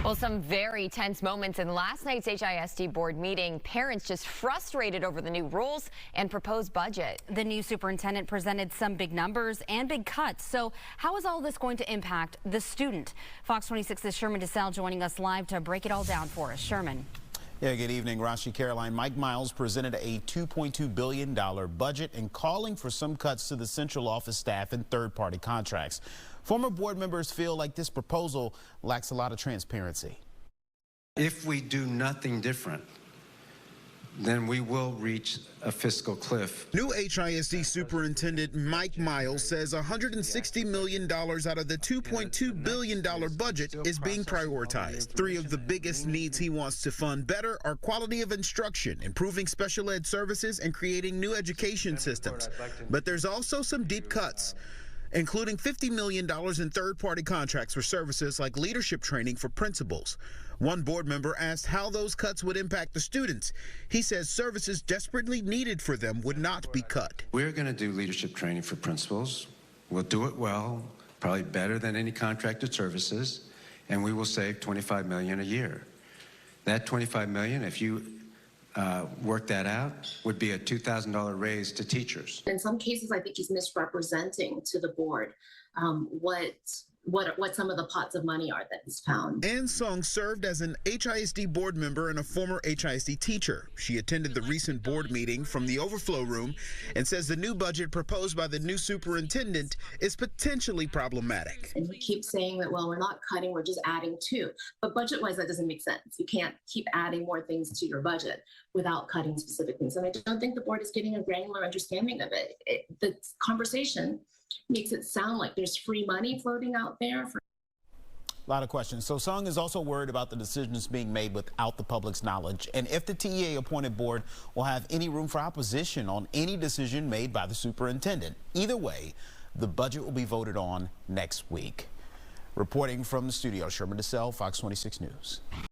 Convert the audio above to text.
Well, some very tense moments in last night's HISD board meeting. Parents just frustrated over the new rules and proposed budget. The new superintendent presented some big numbers and big cuts. So how is all this going to impact the student? Fox 26's Sherman Desselle joining us live to break it all down for us. Sherman. Yeah, good evening, Rashi, Caroline. Mike Miles presented a $2.2 billion budget and calling for some cuts to the central office staff and third-party contracts. Former board members feel like this proposal lacks a lot of transparency. If we do nothing different, then we will reach a fiscal cliff. New HISD Superintendent Mike Miles says $160 million out of the $2.2 billion budget is being prioritized. Three of the biggest needs he wants to fund better are quality of instruction, improving special ed services, and creating new education systems. But there's also some deep cuts, including $50 million in third-party contracts for services like leadership training for principals. One board member asked how those cuts would impact the students. He says services desperately needed for them would not be cut. We're going to do leadership training for principals. We'll do it well, probably better than any contracted services, and we will save $25 million a year. That $25 million, if you work that out, would be a $2,000 raise to teachers. In some cases, I think he's misrepresenting to the board what some of the pots of money are that he's found. Ann Song served as an HISD board member and a former HISD teacher. She attended the recent board meeting from the overflow room and says the new budget proposed by the new superintendent is potentially problematic. And he keeps saying that, well, we're not cutting, we're just adding to. But budget-wise, that doesn't make sense. You can't keep adding more things to your budget without cutting specific things. And I don't think the board is getting a granular understanding of it. The conversation makes it sound like there's free money floating out there. A lot of questions. So Sung is also worried about the decisions being made without the public's knowledge, and if the TEA appointed board will have any room for opposition on any decision made by the superintendent. Either way, the budget will be voted on next week. Reporting from the studio, Sherman Desselle, Fox 26 News.